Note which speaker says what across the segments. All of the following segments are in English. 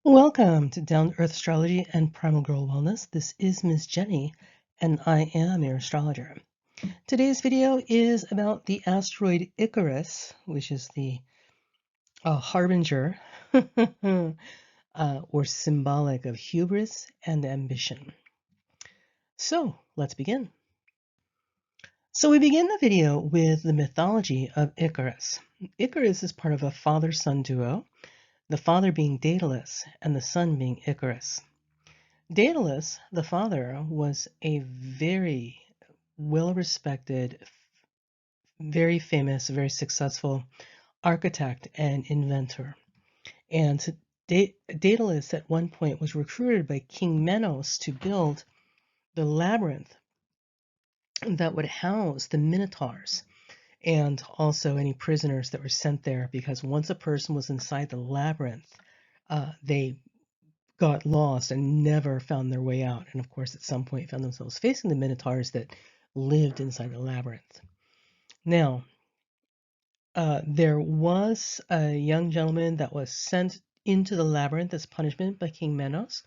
Speaker 1: Welcome to Down to Earth Astrology and Primal Girl Wellness. This is Miss Jenny, and I am your astrologer. Today's video is about the asteroid Icarus, which is the harbinger or symbolic of hubris and ambition. So let's begin. So we begin the video with the mythology of Icarus. Icarus is part of a father-son duo, the father being Daedalus and the son being Icarus. Daedalus, the father, was a very well-respected, very famous, very successful architect and inventor. And Daedalus at one point was recruited by King Menos to build the labyrinth that would house the minotaurs and also any prisoners that were sent there, because once a person was inside the labyrinth, they got lost and never found their way out. And of course, at some point found themselves facing the minotaurs that lived inside the labyrinth. Now, there was a young gentleman that was sent into the labyrinth as punishment by King Menos,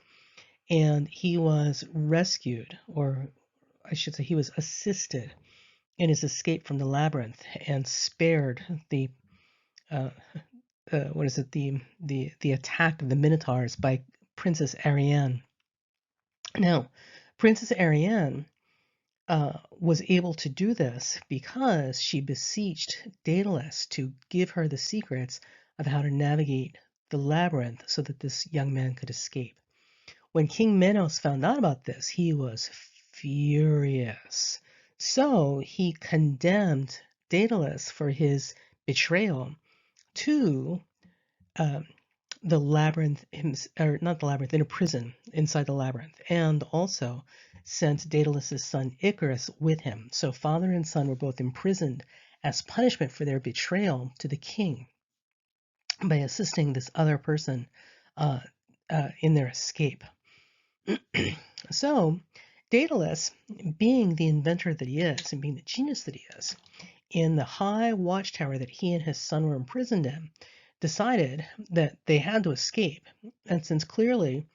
Speaker 1: and he was rescued, or I should say he was assisted in his escape from the labyrinth and spared the the attack of the minotaurs by Princess Ariane. Now, Princess Ariane was able to do this because she beseeched Daedalus to give her the secrets of how to navigate the labyrinth so that this young man could escape. When King Menos found out about this, he was furious. So he condemned Daedalus for his betrayal to the labyrinth, or not the labyrinth, in a prison inside the labyrinth, and also sent Daedalus' son Icarus with him. So father and son were both imprisoned as punishment for their betrayal to the king by assisting this other person in their escape. So Daedalus, being the inventor that he is and being the genius that he is, in the high watchtower that he and his son were imprisoned in, decided that they had to escape. And since clearly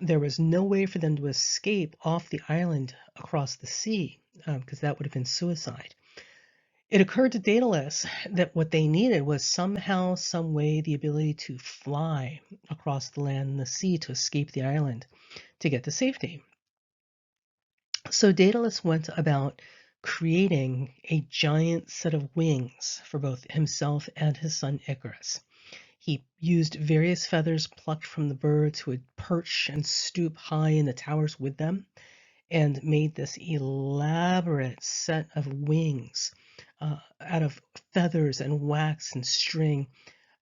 Speaker 1: there was no way for them to escape off the island across the sea, because that would have been suicide, it occurred to Daedalus that what they needed was somehow, some way, the ability to fly across the land and the sea to escape the island to get to safety. So Daedalus went about creating a giant set of wings for both himself and his son Icarus. He used various feathers plucked from the birds who would perch and stoop high in the towers with them, and made this elaborate set of wings out of feathers and wax and string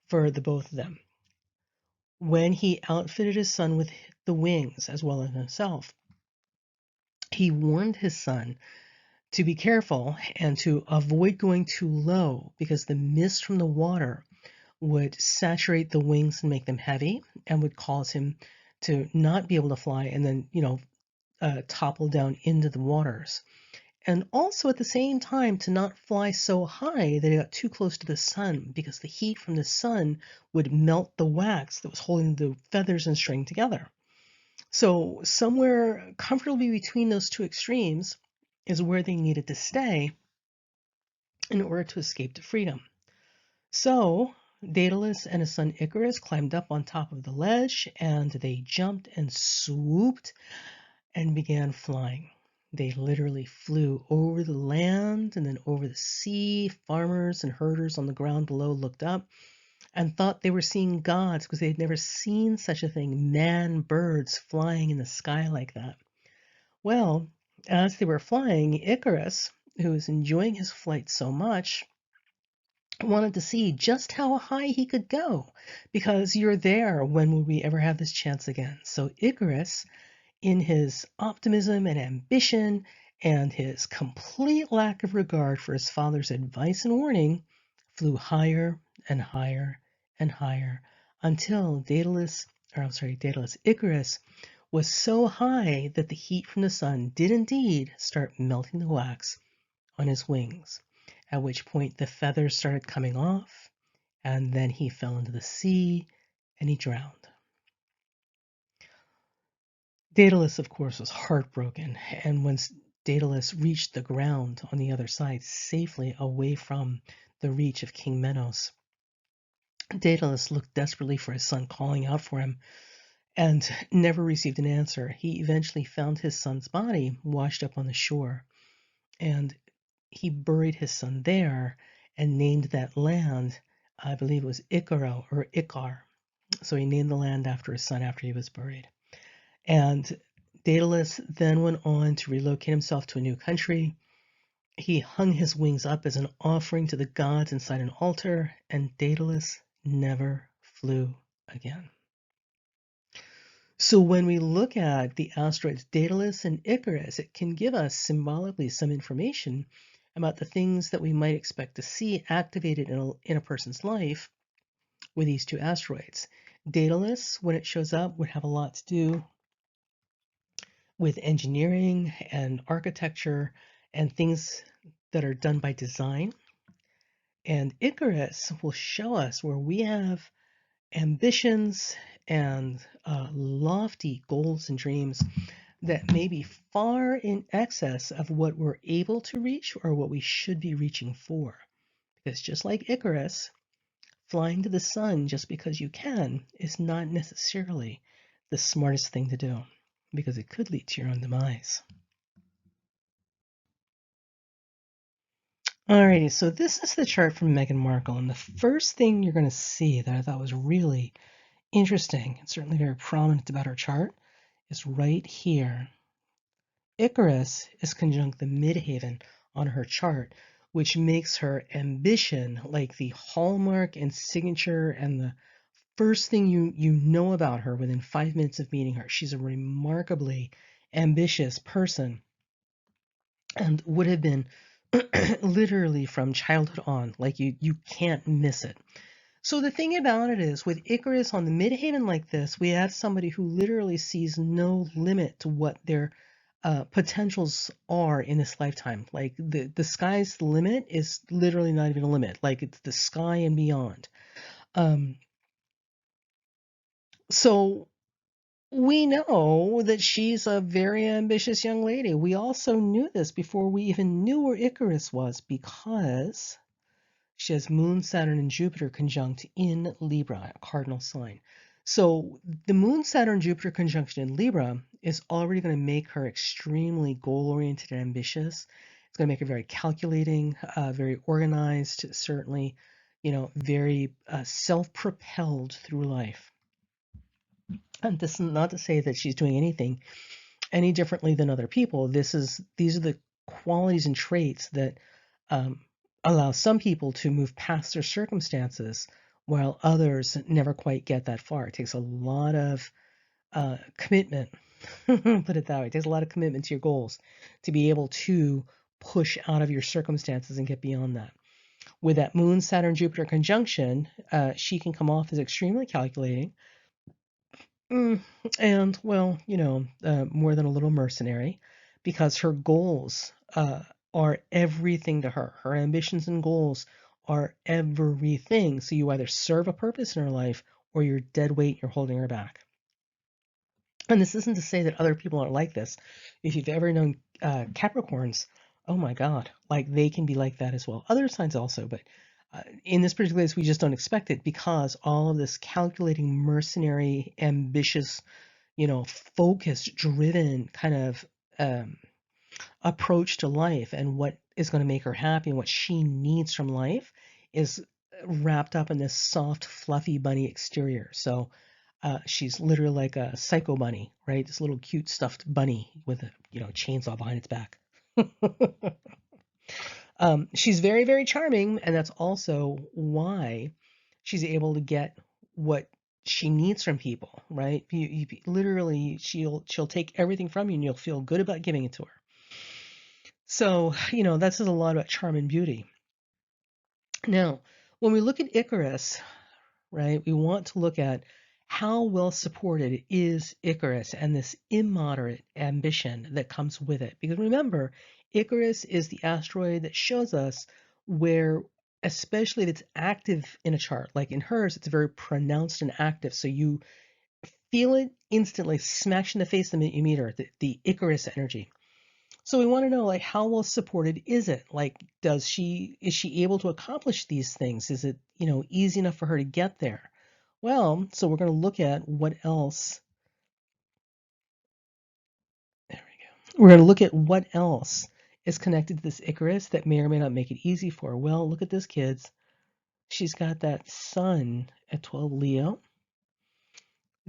Speaker 1: for the both of them. When he outfitted his son with the wings as well as himself, he warned his son to be careful and to avoid going too low, because the mist from the water would saturate the wings and make them heavy and would cause him to not be able to fly and then, topple down into the waters. And also at the same time to not fly so high that it got too close to the sun, because the heat from the sun would melt the wax that was holding the feathers and string together. So somewhere comfortably between those two extremes is where they needed to stay in order to escape to freedom. So Daedalus and his son Icarus climbed up on top of the ledge, and they jumped and swooped and began flying. They literally flew over the land and then over the sea. Farmers and herders on the ground below looked up and thought they were seeing gods, because they had never seen such a thing, birds flying in the sky like that. Well, as they were flying, Icarus, who was enjoying his flight so much, wanted to see just how high he could go, because you're there, when will we ever have this chance again? So Icarus, in his optimism and ambition and his complete lack of regard for his father's advice and warning, flew higher and higher and higher until Icarus was so high that the heat from the sun did indeed start melting the wax on his wings, at which point the feathers started coming off, and then he fell into the sea and he drowned. Daedalus, of course, was heartbroken, and once Daedalus reached the ground on the other side, safely away from the reach of King Menos, Daedalus looked desperately for his son, calling out for him, and never received an answer. He eventually found his son's body washed up on the shore, and he buried his son there and named that land, I believe it was Icaro or Icar. So he named the land after his son after he was buried. And Daedalus then went on to relocate himself to a new country. He hung his wings up as an offering to the gods inside an altar, and Daedalus never flew again. So when we look at the asteroids Daedalus and Icarus, it can give us symbolically some information about the things that we might expect to see activated in a person's life with these two asteroids. Daedalus, when it shows up, would have a lot to do with engineering and architecture and things that are done by design. And Icarus will show us where we have ambitions and lofty goals and dreams that may be far in excess of what we're able to reach or what we should be reaching for. Because just like Icarus, flying to the sun just because you can is not necessarily the smartest thing to do, because it could lead to your own demise. Alrighty, so this is the chart from Megan Markle, and the first thing you're going to see that I thought was really interesting and certainly very prominent about her chart is right here. Icarus is conjunct the midheaven on her chart, which makes her ambition like the hallmark and signature and the first thing you know about her within 5 minutes of meeting her. She's a remarkably ambitious person and would have been literally from childhood on. Like you can't miss it. So the thing about it is, with Icarus on the midheaven like this, we have somebody who literally sees no limit to what their potentials are in this lifetime. Like the sky's the limit is literally not even a limit. Like it's the sky and beyond. So we know that she's a very ambitious young lady. We also knew this before we even knew where Icarus was, because she has Moon, Saturn, and Jupiter conjunct in Libra, a cardinal sign. So the Moon, Saturn, Jupiter conjunction in Libra is already going to make her extremely goal-oriented and ambitious. It's going to make her very calculating, very organized, certainly, very self-propelled through life. And this is not to say that she's doing anything any differently than other people. These are the qualities and traits that allow some people to move past their circumstances, while others never quite get that far. It takes a lot of commitment, put it that way. It takes a lot of commitment to your goals to be able to push out of your circumstances and get beyond that. With that Moon, Saturn, Jupiter conjunction, she can come off as extremely calculating, and, well, more than a little mercenary, because her goals are everything to her. Her ambitions and goals are everything. So you either serve a purpose in her life or you're dead weight, you're holding her back. And this isn't to say that other people aren't like this. If you've ever known Capricorns, oh my God, like they can be like that as well. Other signs also, but in this particular case, we just don't expect it because all of this calculating, mercenary, ambitious, focused, driven kind of approach to life and what is going to make her happy and what she needs from life is wrapped up in this soft, fluffy bunny exterior. So she's literally like a psycho bunny, right? This little cute stuffed bunny with a chainsaw behind its back. She's very, very charming, and that's also why she's able to get what she needs from people, right? Literally, she'll take everything from you, and you'll feel good about giving it to her. So, that says a lot about charm and beauty. Now, when we look at Icarus, right, we want to look at how well supported is Icarus and this immoderate ambition that comes with it. Because remember, Icarus is the asteroid that shows us where, especially if it's active in a chart, like in hers, it's very pronounced and active. So you feel it instantly, smacks you in the face the minute you meet her, the Icarus energy. So we want to know, like, how well supported is it? Like, is she able to accomplish these things? Is it, easy enough for her to get there? Well, so we're going to look at what else. There we go. We're going to look at what else is connected to this Icarus that may or may not make it easy for her. Well, look at this, kids. She's got that sun at 12 Leo,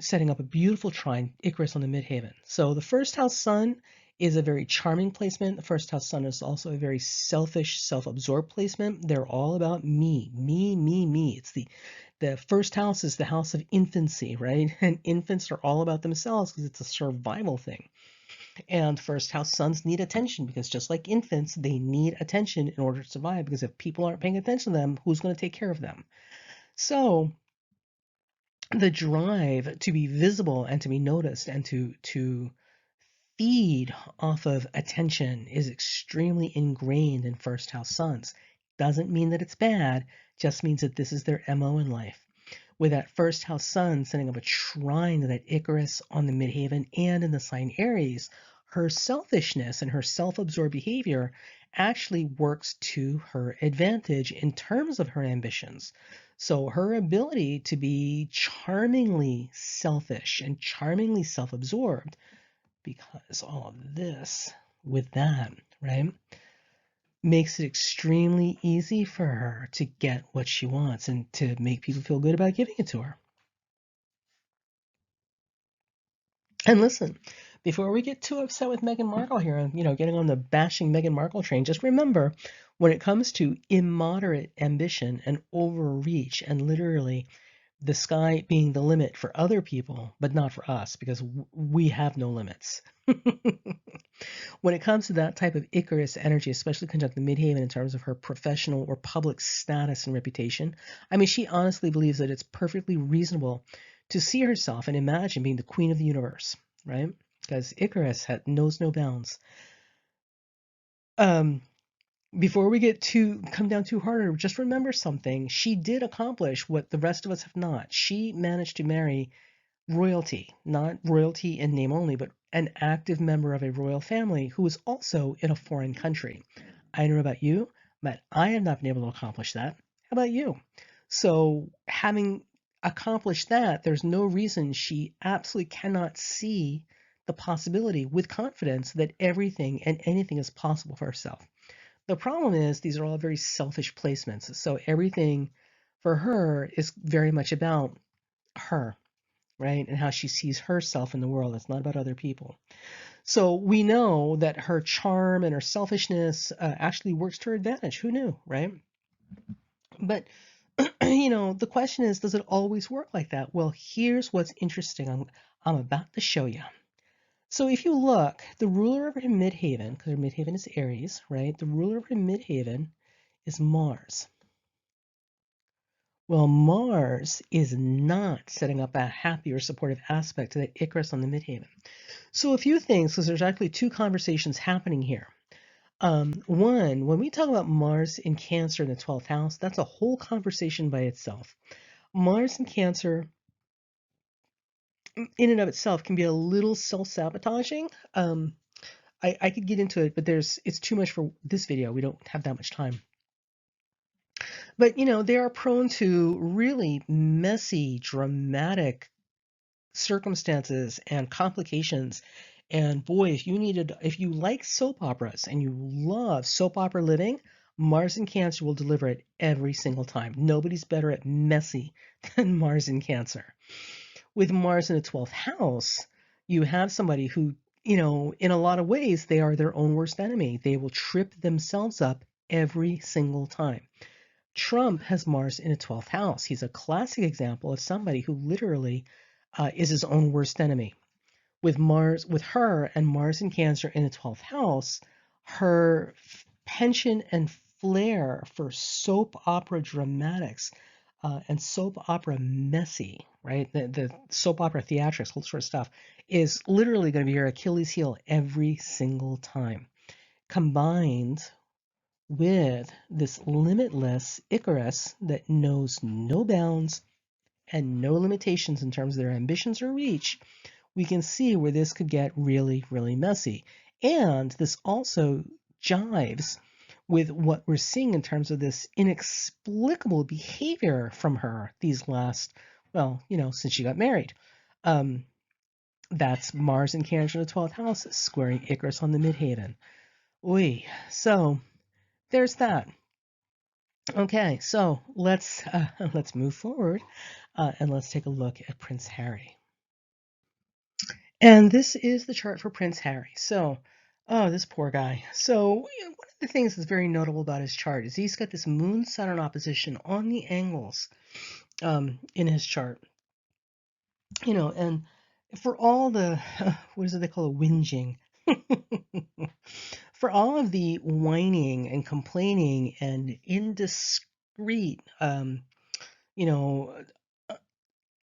Speaker 1: setting up a beautiful trine, Icarus on the midheaven. So the first house sun is a very charming placement. The first house sun is also a very selfish, self-absorbed placement. They're all about me, me, me, me. It's the first house is the house of infancy, right? And infants are all about themselves because it's a survival thing. And first house suns need attention because just like infants, they need attention in order to survive, because if people aren't paying attention to them, who's going to take care of them? So the drive to be visible and to be noticed and to feed off of attention is extremely ingrained in first house suns. Doesn't mean that it's bad, just means that this is their MO in life. With that first house sun setting up a trine to that Icarus on the midheaven and in the sign Aries, her selfishness and her self-absorbed behavior actually works to her advantage in terms of her ambitions. So her ability to be charmingly selfish and charmingly self-absorbed, because all of this with that, right, makes it extremely easy for her to get what she wants and to make people feel good about giving it to her. And listen, before we get too upset with Meghan Markle here and, getting on the bashing Meghan Markle train, just remember, when it comes to immoderate ambition and overreach and literally the sky being the limit for other people, but not for us, because we have no limits. When it comes to that type of Icarus energy, especially conjunct the midheaven in terms of her professional or public status and reputation, I mean, she honestly believes that it's perfectly reasonable to see herself and imagine being the queen of the universe, right? Because Icarus knows no bounds. Before we come down too hard, just remember something. She did accomplish what the rest of us have not. She managed to marry royalty, not royalty in name only, but an active member of a royal family who is also in a foreign country. I don't know about you, but I have not been able to accomplish that. How about you? So, having accomplished that, there's no reason she absolutely cannot see the possibility with confidence that everything and anything is possible for herself. The problem is these are all very selfish placements. So everything for her is very much about her, right? And how she sees herself in the world. It's not about other people. So we know that her charm and her selfishness actually works to her advantage. Who knew, right? But, the question is, does it always work like that? Well, here's what's interesting. I'm about to show you. So if you look, the ruler of her midheaven, because her midheaven is Aries, right? The ruler of her midheaven is Mars. Well, Mars is not setting up a happy or supportive aspect to that Icarus on the midheaven. So a few things, because there's actually two conversations happening here. One, when we talk about Mars in Cancer in the 12th house, that's a whole conversation by itself. Mars in Cancer, in and of itself, can be a little self-sabotaging. I could get into it, but it's too much for this video. We don't have that much time. But, they are prone to really messy, dramatic circumstances and complications. And boy, if you like soap operas and you love soap opera living, Mars in Cancer will deliver it every single time. Nobody's better at messy than Mars in Cancer. With Mars in the 12th house, you have somebody who, in a lot of ways, they are their own worst enemy. They will trip themselves up every single time. Trump has Mars in a 12th house. He's a classic example of somebody who literally is his own worst enemy. With her and Mars in Cancer in the 12th house, her penchant and flair for soap opera dramatics and soap opera messy, right? The soap opera theatrics, whole sort of stuff, is literally going to be your Achilles heel every single time. Combined with this limitless Icarus that knows no bounds and no limitations in terms of their ambitions or reach, we can see where this could get really, really messy. And this also jives with what we're seeing in terms of this inexplicable behavior from her these last, well, since she got married. That's Mars and Cancer in the 12th house, squaring Icarus on the midheaven. Oy. So there's that. Okay, so let's move forward and let's take a look at Prince Harry. And this is the chart for Prince Harry. So, oh, this poor guy. So, one of the things that's very notable about his chart is he's got this Moon-Saturn opposition on the angles in his chart. And for all the, what is it they call it, whinging, for all of the whining and complaining and indiscreet,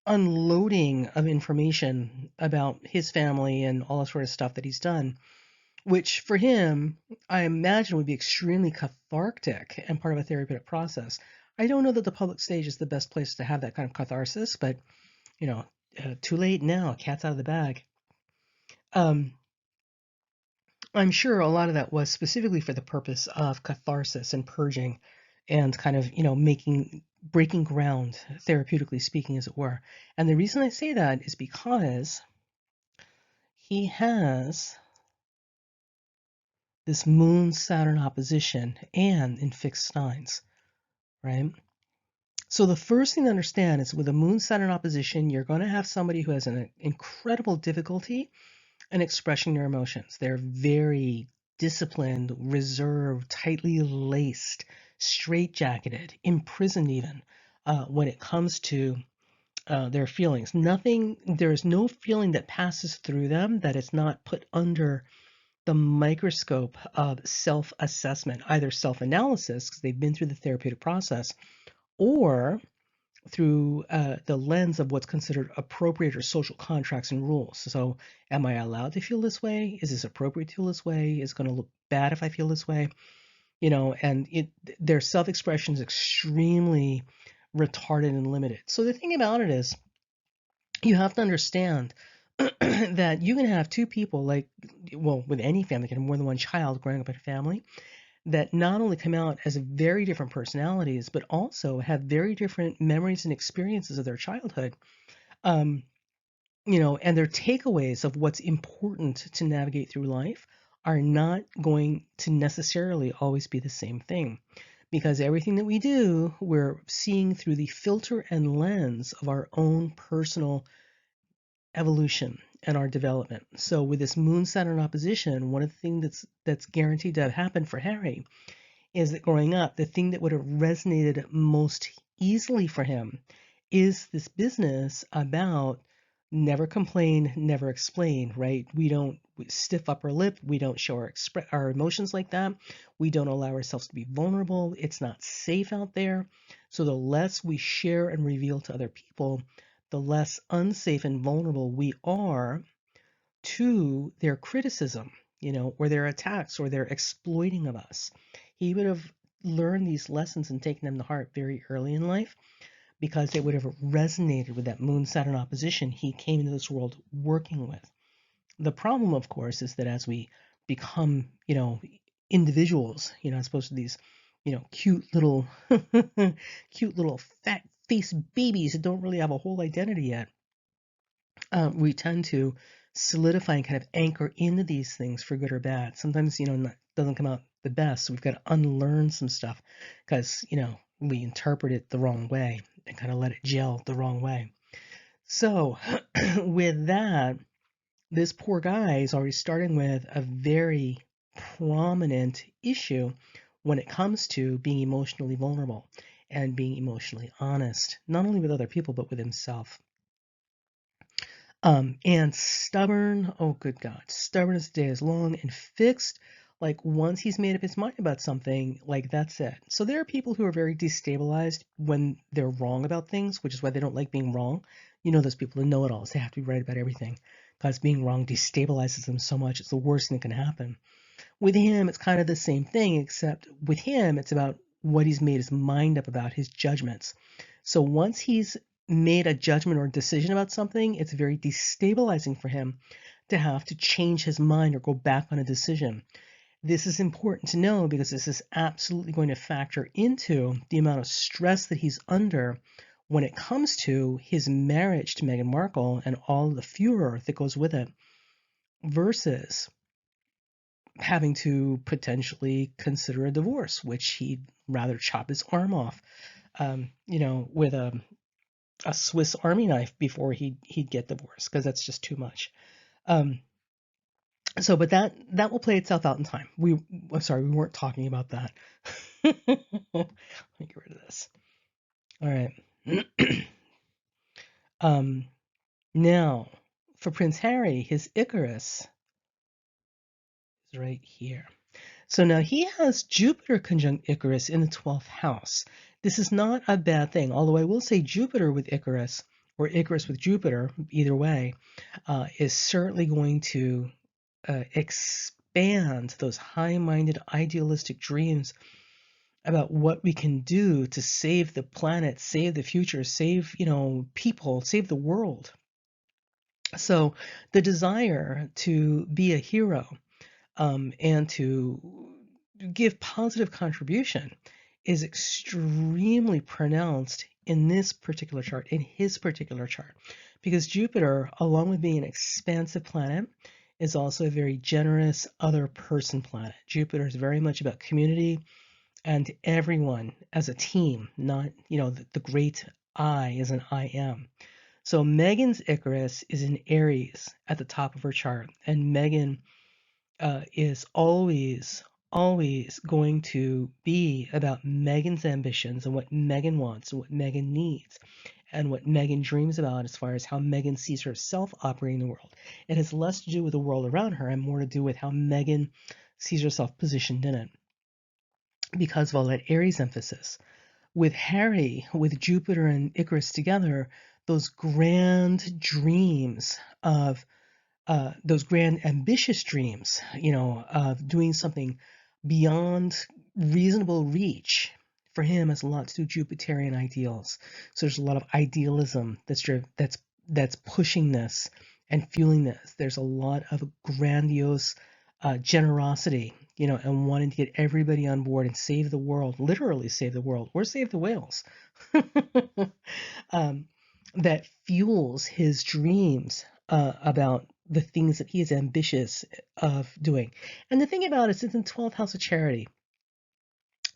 Speaker 1: unloading of information about his family and all that sort of stuff that he's done, which for him, I imagine would be extremely cathartic and part of a therapeutic process. I don't know that the public stage is the best place to have that kind of catharsis, but, too late now, cat's out of the bag. I'm sure a lot of that was specifically for the purpose of catharsis and purging and kind of, breaking ground, therapeutically speaking, as it were. And the reason I say that is because he has this Moon-Saturn opposition and in fixed signs, right? So the first thing to understand is with a Moon-Saturn opposition, you're going to have somebody who has an incredible difficulty in expressing their emotions. They're very disciplined, reserved, tightly laced, straitjacketed, imprisoned even when it comes to their feelings. There is no feeling that passes through them that is not put under the microscope of self-assessment, either self-analysis, because they've been through the therapeutic process, or through the lens of what's considered appropriate or social contracts and rules. So, am I allowed to feel this way? Is this appropriate to feel this way? Is it going to look bad if I feel this way? And their self-expression is extremely retarded and limited. So the thing about it is, you have to understand that you can have two people, with any family, can have more than one child growing up in a family, that not only come out as very different personalities, but also have very different memories and experiences of their childhood. And their takeaways of what's important to navigate through life are not going to necessarily always be the same thing. Because everything that we do, we're seeing through the filter and lens of our own personal evolution and our development. So with this Moon-Saturn opposition, one of the things that's guaranteed to have happened for Harry is that growing up, the thing that would have resonated most easily for him is this business about never complain, never explain, right? We don't stiff upper lip. We don't show our emotions like that. We don't allow ourselves to be vulnerable. It's not safe out there. So the less we share and reveal to other people, the less unsafe and vulnerable we are to their criticism, or their attacks or their exploiting of us. He would have learned these lessons and taken them to heart very early in life because they would have resonated with that Moon-Saturn opposition he came into this world working with. The problem, of course, is that as we become, individuals, as opposed to these, cute little, cute little fat-faced babies that don't really have a whole identity yet, we tend to solidify and kind of anchor into these things for good or bad. Sometimes, it doesn't come out the best. So we've got to unlearn some stuff because, we interpret it the wrong way and kind of let it gel the wrong way. So with that, this poor guy is already starting with a very prominent issue when it comes to being emotionally vulnerable and being emotionally honest, not only with other people, but with himself. And stubborn, oh good God, stubborn as the day is long and fixed. Like once he's made up his mind about something, like that's it. So there are people who are very destabilized when they're wrong about things, which is why they don't like being wrong. Those people who know it all. They have to be right about everything because being wrong destabilizes them so much. It's the worst thing that can happen. With him, it's kind of the same thing, except with him, it's about what he's made his mind up about, his judgments. So once he's made a judgment or decision about something, it's very destabilizing for him to have to change his mind or go back on a decision. This is important to know because this is absolutely going to factor into the amount of stress that he's under when it comes to his marriage to Meghan Markle and all the furor that goes with it, versus having to potentially consider a divorce, which he'd rather chop his arm off, with a Swiss Army knife before he'd get divorced, because that's just too much. But that will play itself out in time. I'm sorry, we weren't talking about that. Let me get rid of this. All right. Now, for Prince Harry, his Icarus is right here. So now he has Jupiter conjunct Icarus in the 12th house. This is not a bad thing, although I will say Jupiter with Icarus, or Icarus with Jupiter, either way, is certainly going to expand those high-minded, idealistic dreams about what we can do to save the planet, save the future, save, people, save the world. So the desire to be a hero, and to give positive contribution is extremely pronounced in this particular chart, in his particular chart, because Jupiter, along with being an expansive planet, is also a very generous other person planet. Jupiter is very much about community and everyone as a team, not, the great I as an I am. So Megan's Icarus is in Aries at the top of her chart, and Megan is always going to be about Megan's ambitions and what Megan wants and what Megan needs and what Megan dreams about as far as how Megan sees herself operating in the world. It has less to do with the world around her and more to do with how Megan sees herself positioned in it, because of all that Aries emphasis. With Harry, with Jupiter and Icarus together, those grand dreams of those grand ambitious dreams, of doing something beyond reasonable reach, for him has a lot to do with Jupiterian ideals. So there's a lot of idealism that's pushing this and fueling this. There's a lot of grandiose generosity, and wanting to get everybody on board and save the world, literally save the world, or save the whales. That fuels his dreams about the things that he is ambitious of doing. And the thing about it is, it's in 12th house of charity.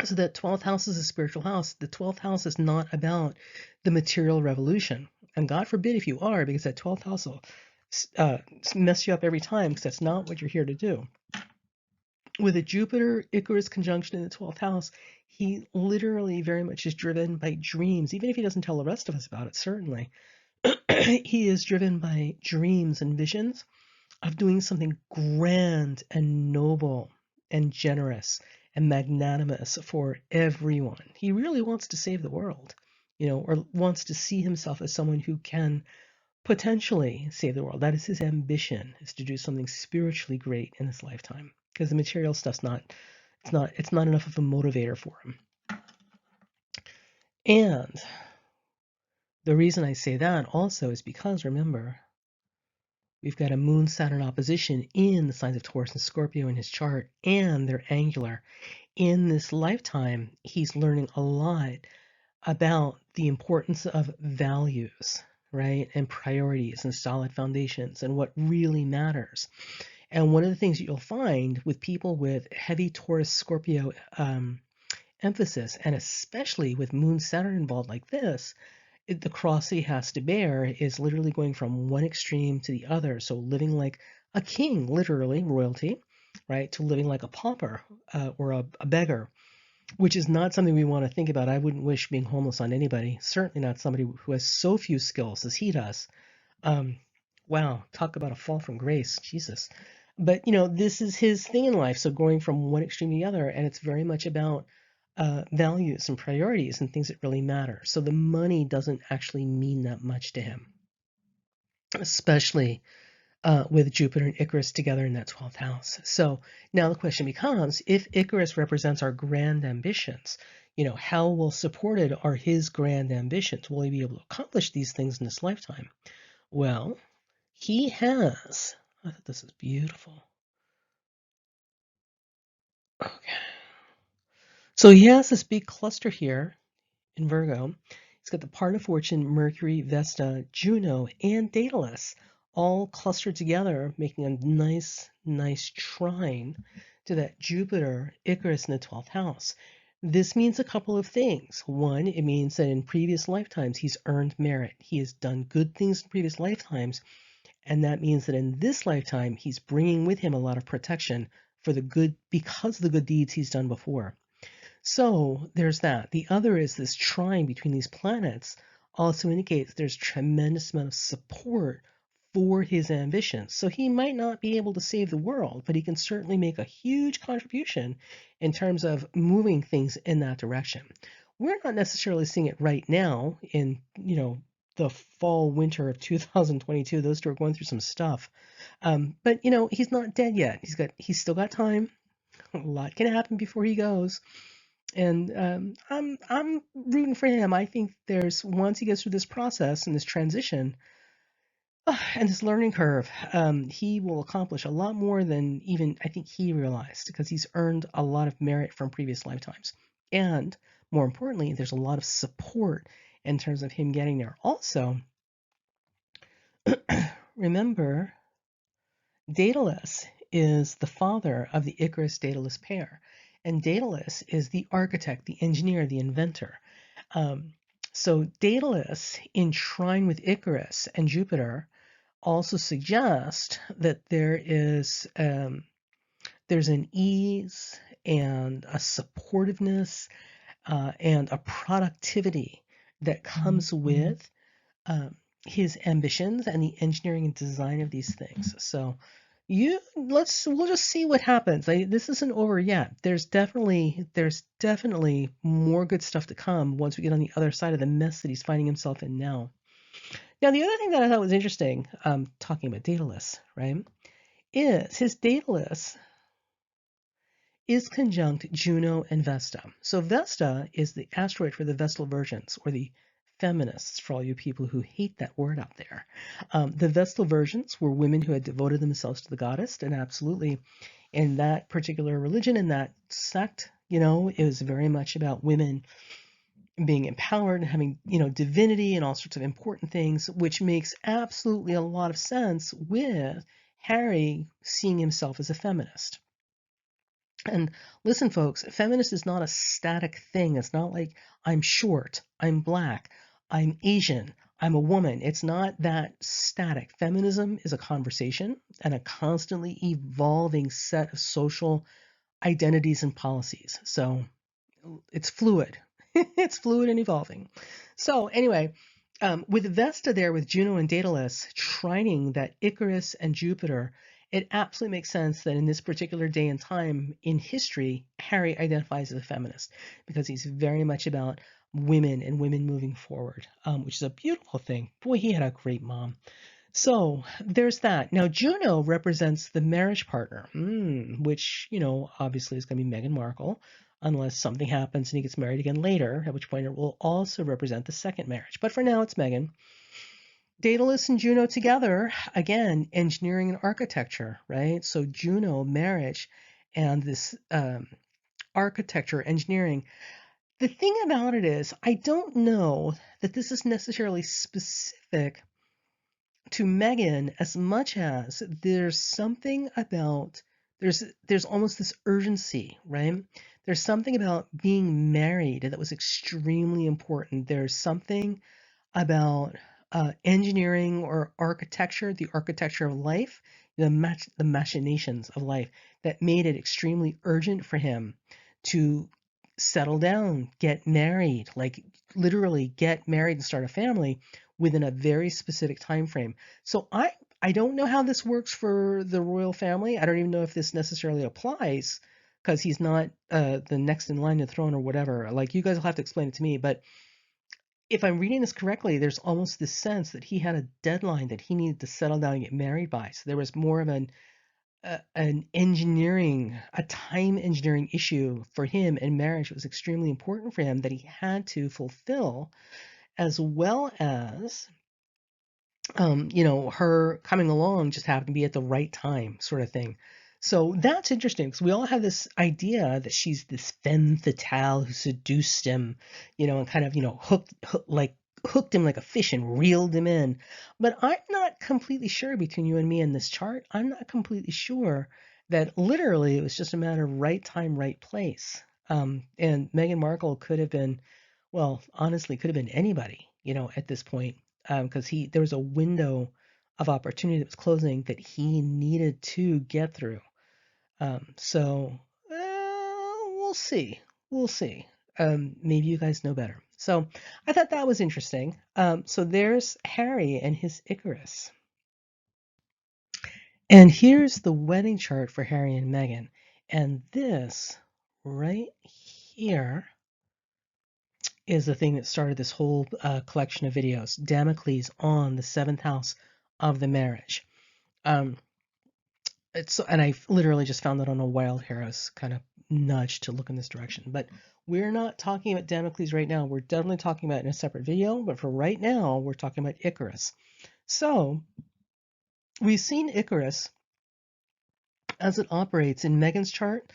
Speaker 1: So that 12th house is a spiritual house. The 12th house is not about the material revolution. And God forbid if you are, because that 12th house will mess you up every time, because that's not what you're here to do. With a Jupiter Icarus conjunction in the 12th house, he literally very much is driven by dreams, even if he doesn't tell the rest of us about it, certainly. He is driven by dreams and visions of doing something grand and noble and generous and magnanimous for everyone. He really wants to save the world, or wants to see himself as someone who can potentially save the world. That is his ambition, is to do something spiritually great in his lifetime, because the material stuff's it's not enough of a motivator for him. And the reason I say that also is because, remember, we've got a Moon-Saturn opposition in the signs of Taurus and Scorpio in his chart, and they're angular. In this lifetime, he's learning a lot about the importance of values, right? And priorities and solid foundations and what really matters. And one of the things that you'll find with people with heavy Taurus Scorpio emphasis, and especially with Moon-Saturn involved like this, the cross he has to bear is literally going from one extreme to the other. So living like a king, literally royalty, right, to living like a pauper or a beggar, which is not something we want to think about. I wouldn't wish being homeless on anybody, certainly not somebody who has so few skills as he does. Wow, talk about a fall from grace, Jesus. But, this is his thing in life, so going from one extreme to the other, and it's very much about values and priorities and things that really matter. So the money doesn't actually mean that much to him, especially with Jupiter and Icarus together in that 12th house. So now the question becomes, if Icarus represents our grand ambitions, how well supported are his grand ambitions? Will he be able to accomplish these things in this lifetime? Well, he has. I thought this is beautiful. Okay. So he has this big cluster here in Virgo. He's got the part of fortune, Mercury, Vesta, Juno, and Daedalus all clustered together, making a nice, nice trine to that Jupiter, Icarus in the 12th house. This means a couple of things. One, it means that in previous lifetimes he's earned merit. He has done good things in previous lifetimes, and that means that in this lifetime he's bringing with him a lot of protection for the good because of the good deeds he's done before. So there's that. The other is this trine between these planets also indicates there's tremendous amount of support for his ambitions. So he might not be able to save the world, but he can certainly make a huge contribution in terms of moving things in that direction. We're not necessarily seeing it right now in, the fall winter of 2022. Those two are going through some stuff. But he's not dead yet. He's still got time. A lot can happen before he goes. And I'm rooting for him. I think once he gets through this process and this transition and this learning curve, he will accomplish a lot more than even I think he realized because he's earned a lot of merit from previous lifetimes. And more importantly, there's a lot of support in terms of him getting there. Also, remember, Daedalus is the father of the Icarus-Daedalus pair. And Daedalus is the architect, the engineer, the inventor. So Daedalus, in trine with Icarus and Jupiter, also suggest that there's an ease and a supportiveness and a productivity that comes with his ambitions and the engineering and design of these things. So we'll just see what happens. This isn't over yet. There's definitely more good stuff to come once we get on the other side of the mess that he's finding himself in now. Now, the other thing that I thought was interesting, talking about Daedalus, right, is his Daedalus is conjunct Juno and Vesta. So Vesta is the asteroid for the Vestal Virgins, or the feminists, for all you people who hate that word out there. The Vestal Virgins were women who had devoted themselves to the goddess, and absolutely in that particular religion, in that sect, it was very much about women being empowered and having, divinity and all sorts of important things, which makes absolutely a lot of sense with Harry seeing himself as a feminist. And listen, folks, feminist is not a static thing. It's not like I'm short, I'm black, I'm Asian, I'm a woman. It's not that static. Feminism is a conversation and a constantly evolving set of social identities and policies. So it's fluid. It's fluid and evolving. So anyway, with Vesta there, with Juno and Daedalus trining that Icarus and Jupiter, it absolutely makes sense that in this particular day and time in history, Harry identifies as a feminist because he's very much about women and women moving forward, which is a beautiful thing. Boy, he had a great mom. So there's that. Now, Juno represents the marriage partner, which, obviously is going to be Meghan Markle, unless something happens and he gets married again later, at which point it will also represent the second marriage. But for now, it's Meghan. Daedalus and Juno together, again, engineering and architecture, right? So Juno, marriage, and this architecture, engineering. The thing about it is, I don't know that this is necessarily specific to Meghan as much as there's something about, there's almost this urgency, right? There's something about being married that was extremely important. There's something about engineering or architecture, the architecture of life, the machinations of life that made it extremely urgent for him to settle down, get married, like literally get married and start a family within a very specific time frame. So I don't know how this works for the royal family. I don't even know if this necessarily applies because he's not the next in line to the throne or whatever. Like, you guys will have to explain it to me, but if I'm reading this correctly, there's almost this sense that he had a deadline that he needed to settle down and get married by. So there was more of a time engineering issue for him, and marriage was extremely important for him that he had to fulfill, as well as her coming along just happened to be at the right time, sort of thing. So that's interesting because we all have this idea that she's this femme fatale who seduced him, and kind of, hooked him like a fish and reeled him in. But I'm not completely sure between you and me in this chart. I'm not completely sure that literally it was just a matter of right time, right place. And Meghan Markle could have been, well, honestly, could have been anybody, at this point, because there was a window of opportunity that was closing that he needed to get through. So we'll see. We'll see. Maybe you guys know better. So I thought that was interesting. So there's Harry and his Icarus. And here's the wedding chart for Harry and Meghan. And this right here is the thing that started this whole collection of videos. Damocles on the 7th house of the marriage. And I literally just found that on a wild hair. I was kind of nudged to look in this direction. But we're not talking about Damocles right now. We're definitely talking about it in a separate video. But for right now, we're talking about Icarus. So we've seen Icarus as it operates in Meghan's chart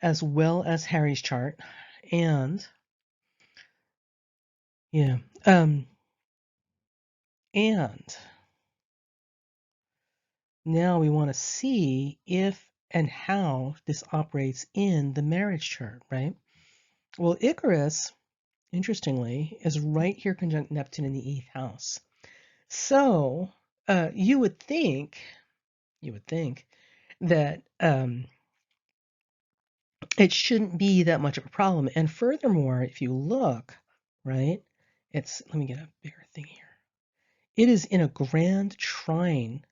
Speaker 1: as well as Harry's chart. And yeah. And now we want to see if and how this operates in the marriage chart, right? Well, Icarus, interestingly, is right here conjunct Neptune in the 8th house. So you would think that it shouldn't be that much of a problem. And furthermore, if you look, right, let me get a bigger thing here. It is in a grand trine.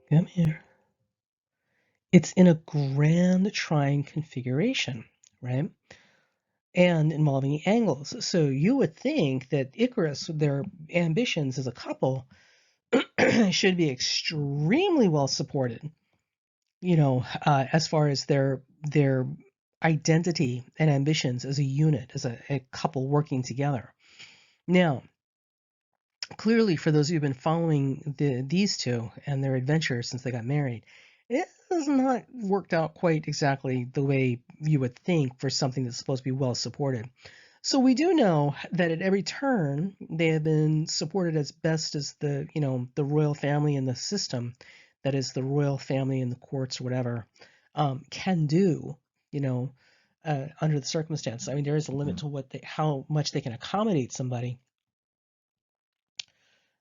Speaker 1: Come here. It's in a grand trine configuration, right? And involving angles. So you would think that Icarus, their ambitions as a couple, should be extremely well supported, as far as their identity and ambitions as a unit, as a couple working together. Now, clearly, for those who've been following these two and their adventures since they got married, it has not worked out quite exactly the way you would think for something that's supposed to be well supported. So we do know that at every turn they have been supported as best as the royal family and the system, that is the royal family and the courts or whatever, can do, under the circumstances. I mean, there is a limit to how much they can accommodate somebody.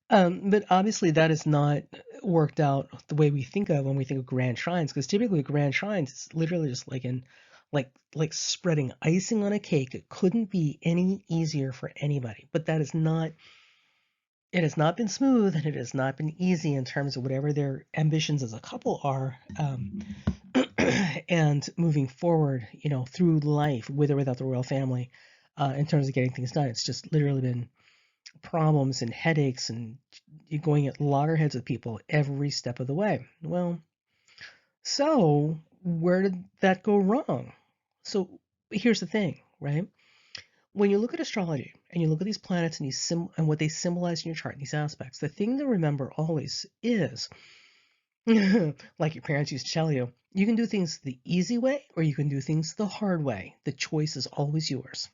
Speaker 1: But obviously that is not worked out the way we think of when we think of grand trines, because typically grand trines is literally just like spreading icing on a cake. It couldn't be any easier for anybody. But that is not. It has not been smooth, and it has not been easy in terms of whatever their ambitions as a couple are, and moving forward, through life with or without the royal family, in terms of getting things done. It's just literally been problems and headaches, and you're going at loggerheads with people every step of the way. Well, so where did that go wrong? So here's the thing, right? When you look at astrology and you look at these planets and and what they symbolize in your chart, these aspects, the thing to remember always is, like your parents used to tell you, you can do things the easy way or you can do things the hard way. The choice is always yours.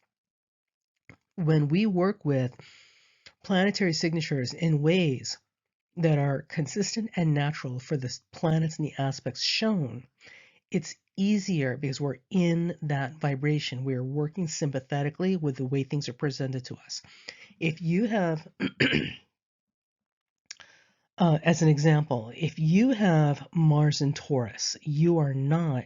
Speaker 1: When we work with planetary signatures in ways that are consistent and natural for the planets and the aspects shown, it's easier because we're in that vibration. We're working sympathetically with the way things are presented to us. If you have, as an example, if you have Mars in Taurus, you are not,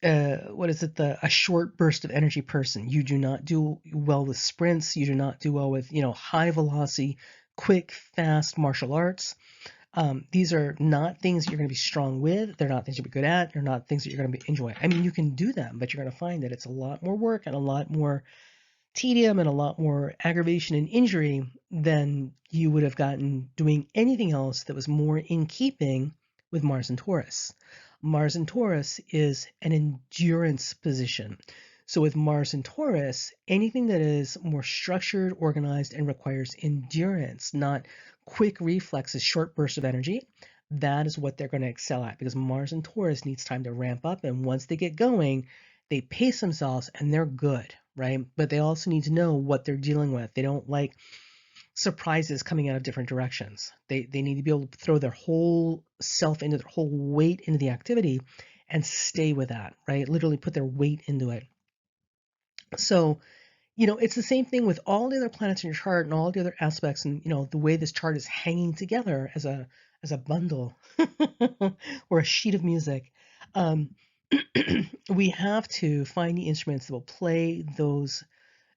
Speaker 1: a short burst of energy person. You do not do well with sprints. You do not do well with, high velocity, quick, fast martial arts. These are not things you're going to be strong with. They're not things you'll be good at. They're not things that you're going to enjoy. I mean, you can do them, but you're going to find that it's a lot more work and a lot more tedium and a lot more aggravation and injury than you would have gotten doing anything else that was more in keeping with Mars and Taurus. Mars and Taurus is an endurance position. So with Mars and Taurus, anything that is more structured, organized, and requires endurance, not quick reflexes, short bursts of energy, that is what they're going to excel at, because Mars and Taurus needs time to ramp up, and once they get going, they pace themselves and they're good, right? But they also need to know what they're dealing with. They don't like surprises coming out of different directions. They need to be able to throw their whole self into their whole weight into the activity and stay with that, right? Literally put their weight into it. So, it's the same thing with all the other planets in your chart and all the other aspects, and the way this chart is hanging together as a bundle or a sheet of music. Um, we have to find the instruments that will play those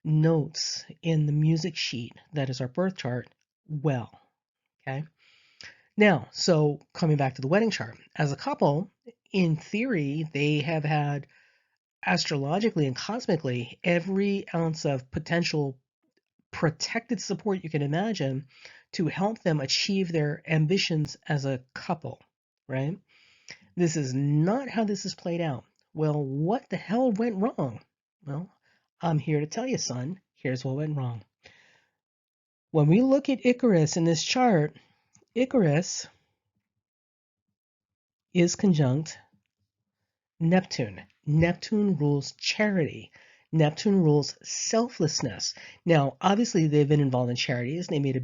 Speaker 1: notes in the music sheet that is our birth chart well. Okay. Now, so coming back to the wedding chart, as a couple, in theory, they have had astrologically and cosmically every ounce of potential protected support you can imagine to help them achieve their ambitions as a couple, right? This is not how this is played out. Well, what the hell went wrong? Well, I'm here to tell you, son. Here's what went wrong. When we look at Icarus in this chart, Icarus is conjunct Neptune. Neptune rules charity. Neptune rules selflessness. Now, obviously, they've been involved in charities. They made a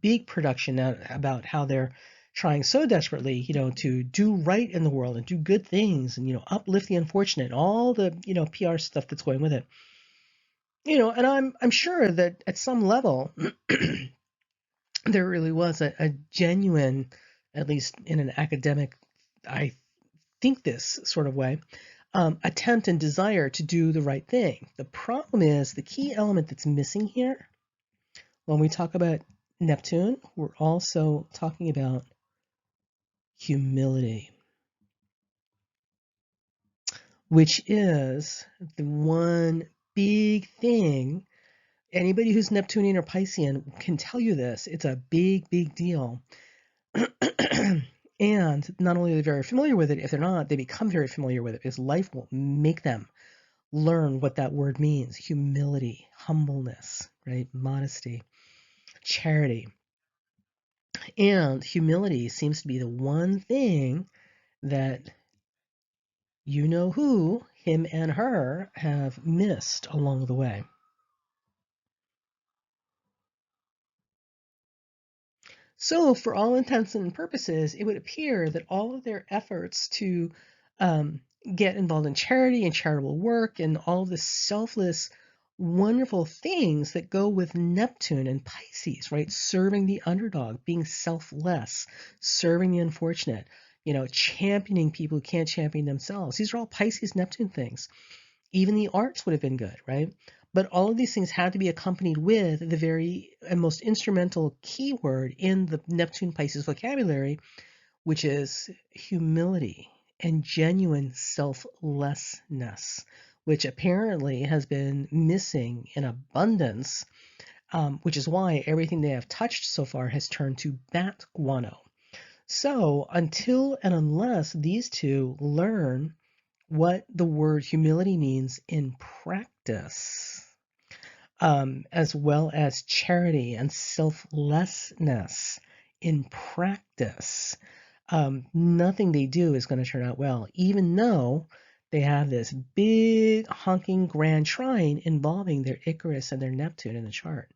Speaker 1: big production about how they're trying so desperately, to do right in the world and do good things and, uplift the unfortunate, all the, PR stuff that's going with it. And I'm sure that at some level, there really was a genuine, at least in an academic, I think this sort of way, attempt and desire to do the right thing. The problem is the key element that's missing here when we talk about Neptune, we're also talking about humility, which is the one big thing. Anybody who's Neptunian or Piscean can tell you this. It's a big deal. And not only are they very familiar with it, if they're not, they become very familiar with it because life will make them learn what that word means. Humility, humbleness, right? Modesty, charity. And humility seems to be the one thing that who, him and her, have missed along the way. So, for all intents and purposes, it would appear that all of their efforts to um, get involved in charity and charitable work and all of the selfless, wonderful things that go with Neptune and Pisces, right? Serving the underdog, being selfless, serving the unfortunate, championing people who can't champion themselves. These are all Pisces Neptune things. Even the arts would have been good, right? But all of these things had to be accompanied with the very and most instrumental keyword in the Neptune Pisces vocabulary, which is humility and genuine selflessness, which apparently has been missing in abundance, which is why everything they have touched so far has turned to bat guano. So until and unless these two learn what the word humility means in practice, as well as charity and selflessness in practice, nothing they do is going to turn out well, even though they have this big honking grand trine involving their Icarus and their Neptune in the chart.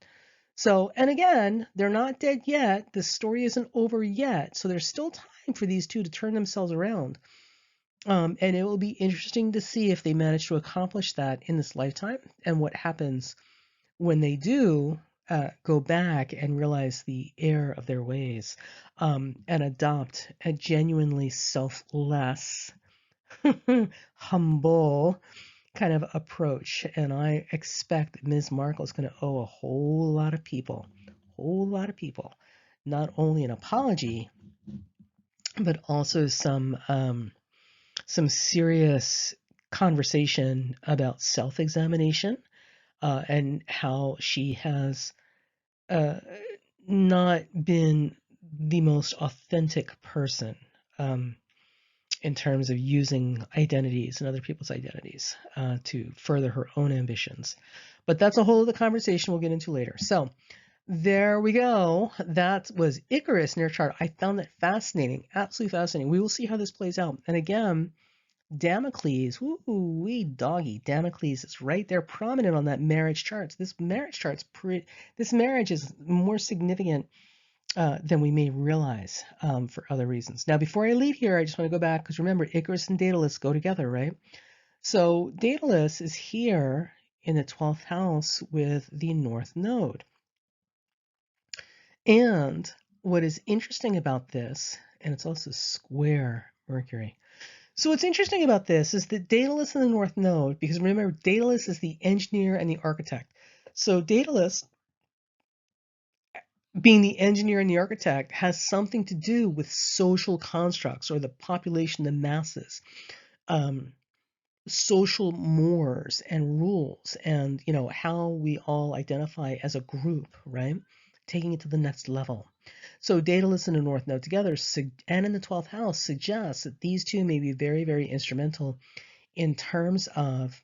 Speaker 1: So, and again, they're not dead yet. The story isn't over yet. So there's still time for these two to turn themselves around. And it will be interesting to see if they manage to accomplish that in this lifetime and what happens when they do go back and realize the error of their ways, and adopt a genuinely selfless, humble kind of approach. And I expect that Ms. Markle is going to owe a whole lot of people, not only an apology, but also some serious conversation about self-examination, and how she has uh, not been the most authentic person in terms of using identities and other people's identities to further her own ambitions. But that's a whole other conversation we'll get into later. So there we go. That was Icarus in your chart. I found that fascinating, absolutely fascinating. We will see how this plays out. And again, Damocles, wee doggy, Damocles is right there, prominent on that marriage chart. This marriage chart's this marriage is more significant than we may realize for other reasons. Now, before I leave here, I just want to go back because remember, Icarus and Daedalus go together, right? So Daedalus is here in the 12th house with the North Node. And what is interesting about this, and it's also square Mercury. So what's interesting about this is that Daedalus in the North Node, because remember, Daedalus is the engineer and the architect. So Daedalus, being the engineer and the architect, has something to do with social constructs or the population, the masses, social mores and rules, and how we all identify as a group, right? Taking it to the next level. So Daedalus and the North Node together, and in the 12th house, suggests that these two may be very, very instrumental in terms of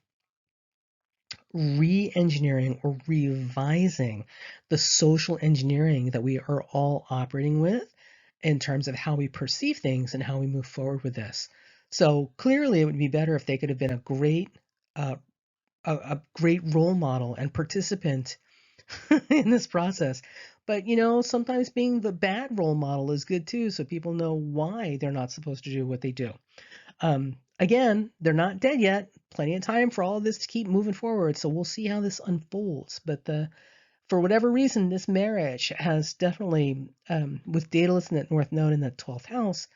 Speaker 1: re-engineering or revising the social engineering that we are all operating with in terms of how we perceive things and how we move forward with this. So clearly it would be better if they could have been uh, a great role model and participant in this process. But sometimes being the bad role model is good too, so people know why they're not supposed to do what they do. Again, they're not dead yet. Plenty of time for all of this to keep moving forward. So we'll see how this unfolds. But for whatever reason, this marriage has definitely, with Daedalus in that North Node in that 12th house,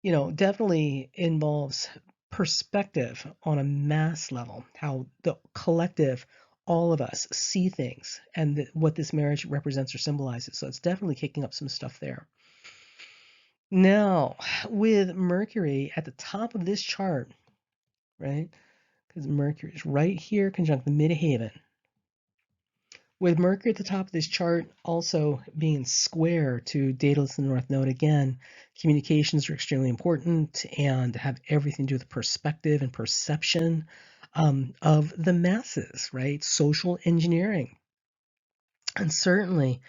Speaker 1: definitely involves perspective on a mass level, how the collective, all of us, see things and what this marriage represents or symbolizes. So it's definitely kicking up some stuff there. Now, with Mercury at the top of this chart, right? Because Mercury is right here conjunct the midheaven. With Mercury at the top of this chart also being square to Daedalus in the North Node again, communications are extremely important and have everything to do with perspective and perception of the masses, right? Social engineering. And certainly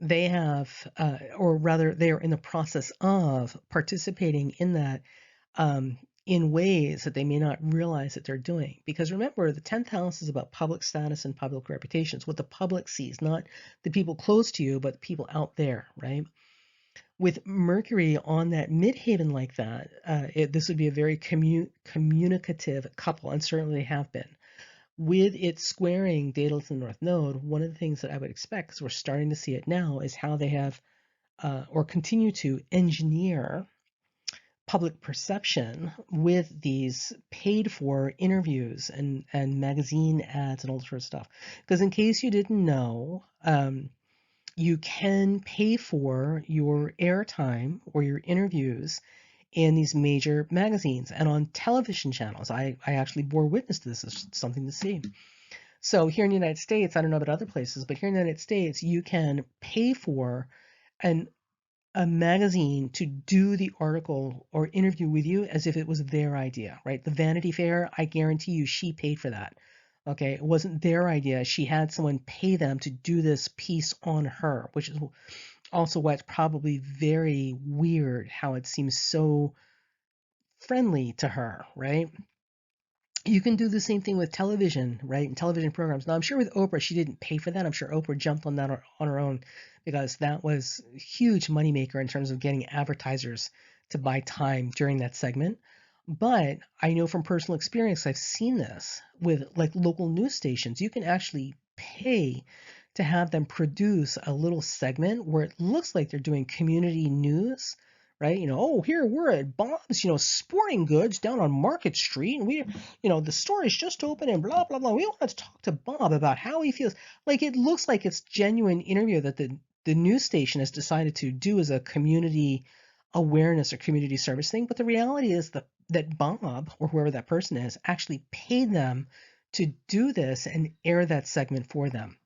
Speaker 1: they have, or rather, they are in the process of participating in that in ways that they may not realize that they're doing. Because remember, the 10th house is about public status and public reputations, what the public sees, not the people close to you, but people out there, right? With Mercury on that midheaven like that, this would be a very communicative couple, and certainly they have been. With it squaring Daedalus in the North Node, one of the things that I would expect, because we're starting to see it now, is how they have or continue to engineer public perception with these paid for interviews and magazine ads and all sorts of stuff. Because in case you didn't know, you can pay for your airtime or your interviews in these major magazines and on television channels. I actually bore witness to this. It's something to see. So here in the United States, I don't know about other places, but here in the United States, you can pay for a magazine to do the article or interview with you as if it was their idea, right? The Vanity Fair, I guarantee you she paid for that. Okay, it wasn't their idea. She had someone pay them to do this piece on her, which is also why it's probably very weird how it seems so friendly to her, right? You can do the same thing with television, right? And television programs. Now, I'm sure with Oprah, she didn't pay for that. I'm sure Oprah jumped on that on her own because that was a huge moneymaker in terms of getting advertisers to buy time during that segment. But I know from personal experience, I've seen this with like local news stations. You can actually pay to have them produce a little segment where it looks like they're doing community news, right? Oh, here we're at Bob's, sporting goods down on Market Street, and the store is just open and blah, blah, blah. We want to talk to Bob about how he feels. Like it looks like it's genuine interview that the news station has decided to do as a community awareness or community service thing. But the reality is that Bob or whoever that person is actually paid them to do this and air that segment for them.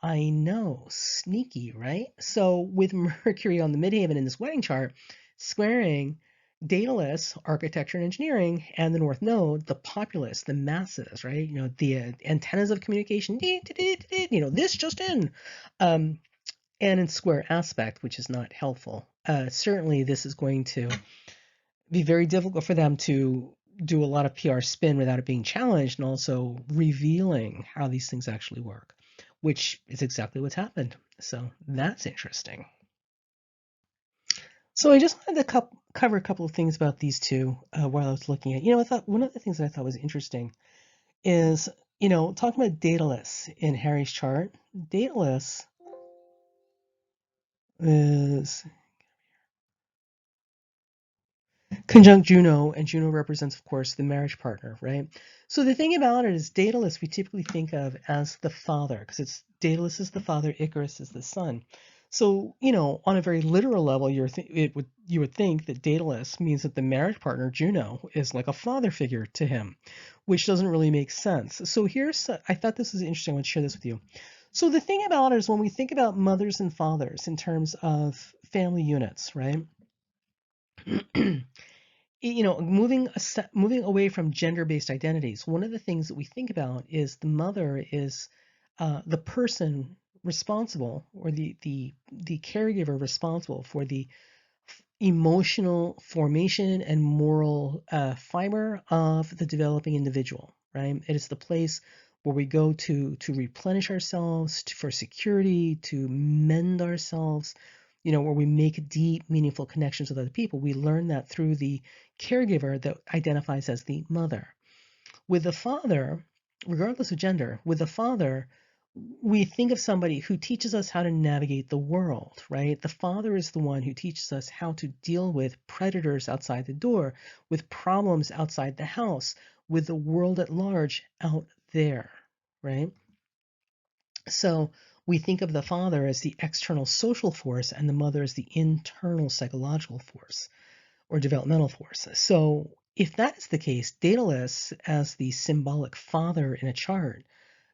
Speaker 1: I know, sneaky, right? So with Mercury on the midheaven in this wedding chart, squaring Daedalus, architecture and engineering, and the North Node, the populace, the masses, right? The antennas of communication, this just in. And in square aspect, which is not helpful. Certainly, this is going to be very difficult for them to do a lot of PR spin without it being challenged, and also revealing how these things actually work, which is exactly what's happened. So that's interesting. So I just wanted to cover a couple of things about these two while I was looking at. I thought one of the things that I thought was interesting is, talking about Daedalus in Harry's chart. Daedalus is conjunct Juno, and Juno represents, of course, the marriage partner, right? So the thing about it is Daedalus we typically think of as the father, because it's Daedalus is the father, Icarus is the son. So, on a very literal level, you would think that Daedalus means that the marriage partner, Juno, is like a father figure to him, which doesn't really make sense. So I thought this was interesting. I want to share this with you. So the thing about it is when we think about mothers and fathers in terms of family units, right? Moving away from gender-based identities, one of the things that we think about is the mother is the person responsible, or the caregiver responsible for the emotional formation and moral fiber of the developing individual, right? It is the place where we go to replenish ourselves, for security, to mend ourselves, where we make deep, meaningful connections with other people. We learn that through the caregiver that identifies as the mother. With the father, regardless of gender, with the father, we think of somebody who teaches us how to navigate the world, right? The father is the one who teaches us how to deal with predators outside the door, with problems outside the house, with the world at large out there, right? So we think of the father as the external social force and the mother as the internal psychological force or developmental force. So if that is the case, Daedalus as the symbolic father in a chart,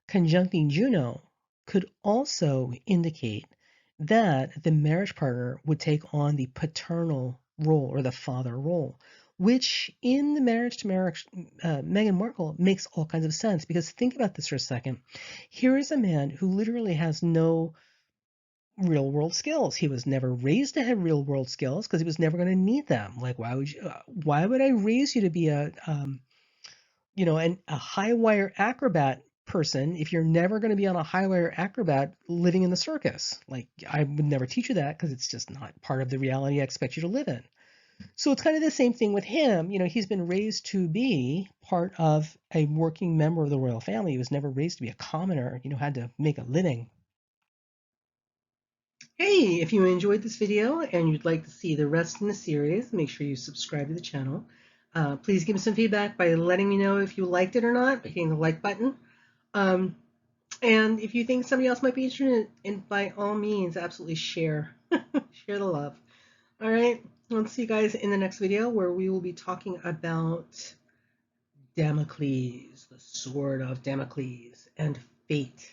Speaker 1: conjuncting Juno, could also indicate that the marriage partner would take on the paternal role or the father role, which in the marriage to marriage, Meghan Markle makes all kinds of sense, because think about this for a second. Here is a man who literally has no real world skills. He was never raised to have real world skills because he was never going to need them. Like, why would I raise you to be a high wire acrobat person if you're never going to be on a high wire acrobat living in the circus? Like, I would never teach you that because it's just not part of the reality I expect you to live in. So it's kind of the same thing with him. He's been raised to be part of a working member of the royal family. He was never raised to be a commoner, had to make a living. Hey, if you enjoyed this video and you'd like to see the rest in the series, make sure you subscribe to the channel. Please give me some feedback by letting me know if you liked it or not, by hitting the like button. And if you think somebody else might be interested in, by all means, absolutely share. Share the love. All right, I'll see you guys in the next video, where we will be talking about Damocles, the sword of Damocles, and fate.